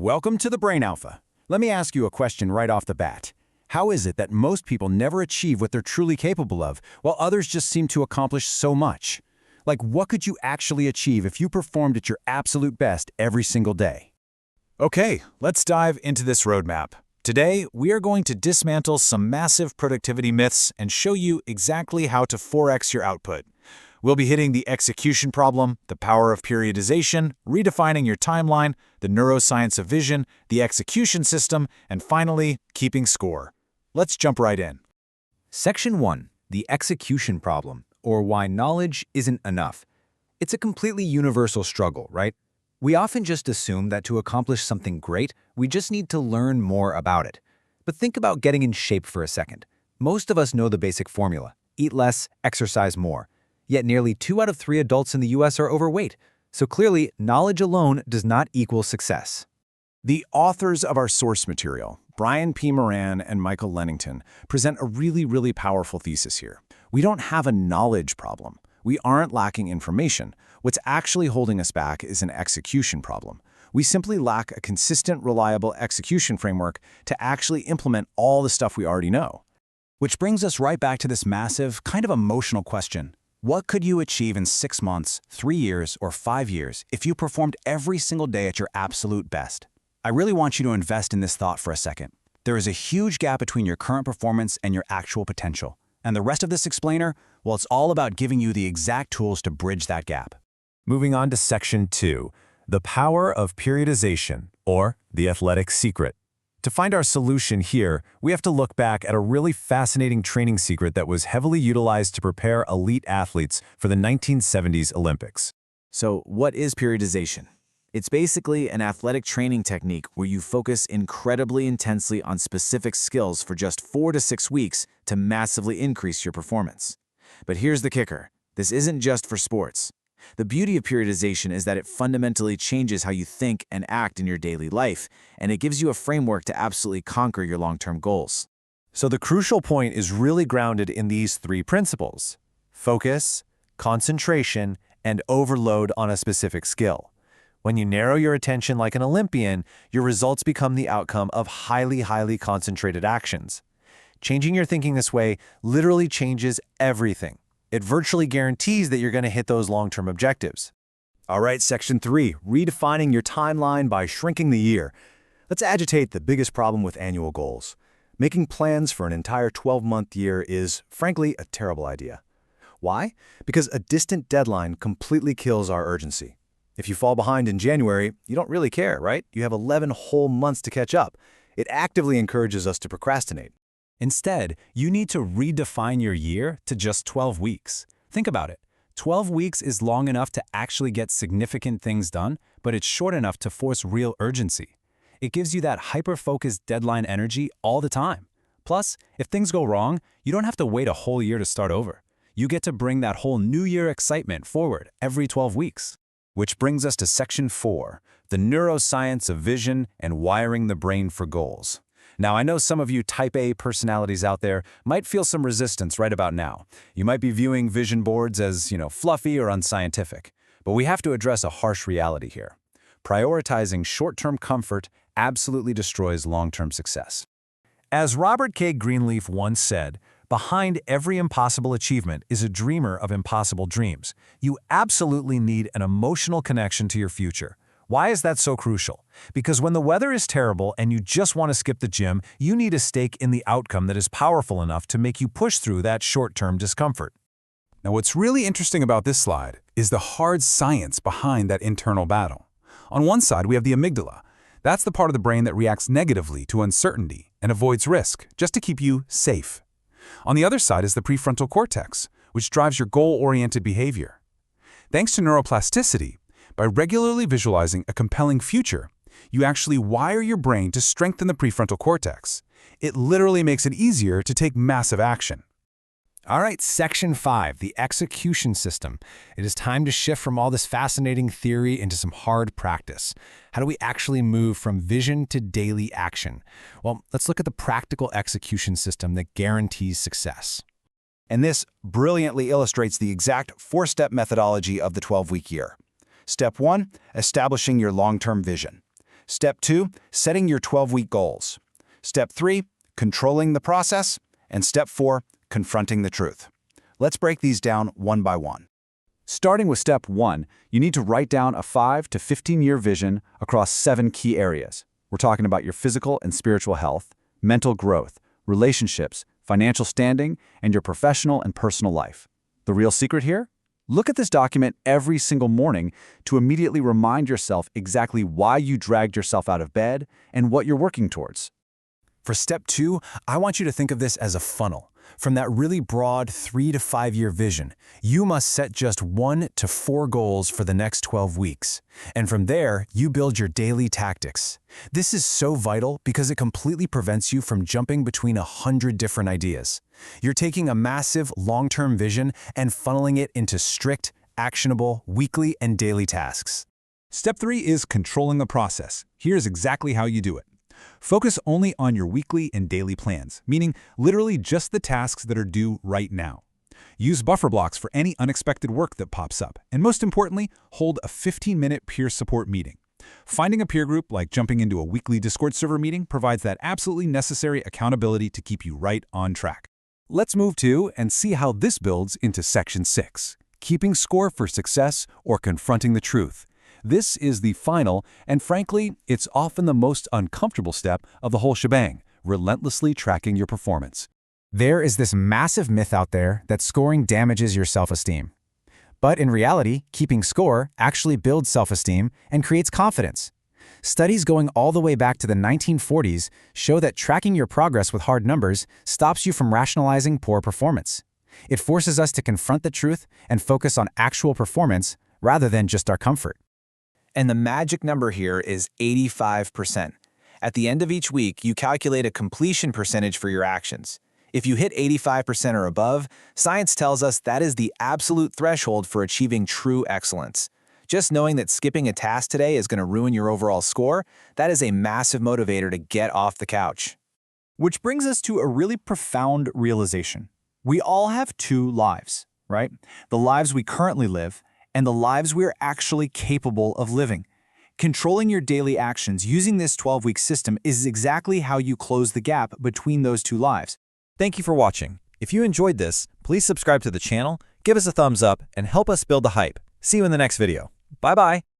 Welcome to the Brain Alpha. Let me ask you a question right off the bat. How is it that most people never achieve what they're truly capable of, while others just seem to accomplish so much? Like, what could you actually achieve if you performed at your absolute best every single day? Okay, let's dive into this roadmap. Today, we are going to dismantle some massive productivity myths and show you exactly how to 4x your output. We'll be hitting the execution problem, the power of periodization, redefining your timeline, the neuroscience of vision, the execution system, and finally, keeping score. Let's jump right in. Section 1. The execution problem, or why knowledge isn't enough. It's a completely universal struggle, right? We often just assume that to accomplish something great, we just need to learn more about it. But think about getting in shape for a second. Most of us know the basic formula: eat less, exercise more. Yet nearly 2 out of 3 adults in the US are overweight. So clearly, knowledge alone does not equal success. The authors of our source material, Brian P. Moran and Michael Lennington, present a really powerful thesis here. We don't have a knowledge problem. We aren't lacking information. What's actually holding us back is an execution problem. We simply lack a consistent, reliable execution framework to actually implement all the stuff we already know. Which brings us right back to this massive, kind of emotional question. What could you achieve in 6 months, 3 years, or 5 years if you performed every single day at your absolute best? I really want you to invest in this thought for a second. There is a huge gap between your current performance and your actual potential. And the rest of this explainer, well, it's all about giving you the exact tools to bridge that gap. Moving on to Section 2, the power of periodization, or the athletic secret. To find our solution here, we have to look back at a really fascinating training secret that was heavily utilized to prepare elite athletes for the 1970s Olympics. So, what is periodization? It's basically an athletic training technique where you focus incredibly intensely on specific skills for just 4 to 6 weeks to massively increase your performance. But here's the kicker. This isn't just for sports. The beauty of periodization is that it fundamentally changes how you think and act in your daily life, and it gives you a framework to absolutely conquer your long-term goals. So the crucial point is really grounded in these 3 principles: focus, concentration, and overload on a specific skill. When you narrow your attention like an Olympian, your results become the outcome of highly concentrated actions. Changing your thinking this way literally changes everything. It virtually guarantees that you're going to hit those long-term objectives. All right, Section 3, redefining your timeline by shrinking the year. Let's agitate the biggest problem with annual goals. Making plans for an entire 12-month year is, frankly, a terrible idea. Why? Because a distant deadline completely kills our urgency. If you fall behind in January, you don't really care, right? You have 11 whole months to catch up. It actively encourages us to procrastinate. Instead, you need to redefine your year to just 12 weeks. Think about it. 12 weeks is long enough to actually get significant things done, but it's short enough to force real urgency. It gives you that hyper-focused deadline energy all the time. Plus, if things go wrong, you don't have to wait a whole year to start over. You get to bring that whole new year excitement forward every 12 weeks. Which brings us to Section 4, the neuroscience of vision and wiring the brain for goals. Now, I know some of you Type A personalities out there might feel some resistance right about now. You might be viewing vision boards as, fluffy or unscientific. But we have to address a harsh reality here. Prioritizing short-term comfort absolutely destroys long-term success. As Robert K. Greenleaf once said, behind every impossible achievement is a dreamer of impossible dreams. You absolutely need an emotional connection to your future. Why is that so crucial? Because when the weather is terrible and you just want to skip the gym, you need a stake in the outcome that is powerful enough to make you push through that short-term discomfort. Now, what's really interesting about this slide is the hard science behind that internal battle. On one side, we have the amygdala. That's the part of the brain that reacts negatively to uncertainty and avoids risk, just to keep you safe. On the other side is the prefrontal cortex, which drives your goal-oriented behavior. Thanks to neuroplasticity, by regularly visualizing a compelling future, you actually wire your brain to strengthen the prefrontal cortex. It literally makes it easier to take massive action. All right, Section 5, the execution system. It is time to shift from all this fascinating theory into some hard practice. How do we actually move from vision to daily action? Well, let's look at the practical execution system that guarantees success. And this brilliantly illustrates the exact 4-step methodology of the 12-week year. Step 1, establishing your long-term vision. Step 2, setting your 12-week goals. Step 3, controlling the process. And Step 4, confronting the truth. Let's break these down one by one. Starting with Step 1, you need to write down a 5 to 15-year vision across 7 key areas. We're talking about your physical and spiritual health, mental growth, relationships, financial standing, and your professional and personal life. The real secret here? Look at this document every single morning to immediately remind yourself exactly why you dragged yourself out of bed and what you're working towards. For Step 2, I want you to think of this as a funnel. From that really broad 3 to 5 year vision, you must set just 1 to 4 goals for the next 12 weeks. And from there, you build your daily tactics. This is so vital because it completely prevents you from jumping between 100 different ideas. You're taking a massive long-term vision and funneling it into strict, actionable, weekly and daily tasks. Step 3 is controlling the process. Here's exactly how you do it. Focus only on your weekly and daily plans, meaning literally just the tasks that are due right now. Use buffer blocks for any unexpected work that pops up, and most importantly, hold a 15-minute peer support meeting. Finding a peer group, like jumping into a weekly Discord server meeting, provides that absolutely necessary accountability to keep you right on track. Let's move to and see how this builds into Section 6, keeping score for success or confronting the truth. This is the final, and frankly, it's often the most uncomfortable step of the whole shebang, relentlessly tracking your performance. There is this massive myth out there that scoring damages your self-esteem. But in reality, keeping score actually builds self-esteem and creates confidence. Studies going all the way back to the 1940s show that tracking your progress with hard numbers stops you from rationalizing poor performance. It forces us to confront the truth and focus on actual performance rather than just our comfort. And the magic number here is 85%. At the end of each week, you calculate a completion percentage for your actions. If you hit 85% or above, science tells us that is the absolute threshold for achieving true excellence. Just knowing that skipping a task today is going to ruin your overall score, that is a massive motivator to get off the couch. Which brings us to a really profound realization. We all have 2 lives, right? The lives we currently live and the lives we're actually capable of living. Controlling your daily actions using this 12-week system is exactly how you close the gap between those 2 lives. Thank you for watching. If you enjoyed this, please subscribe to the channel, give us a thumbs up, and help us build the hype. See you in the next video. Bye-bye.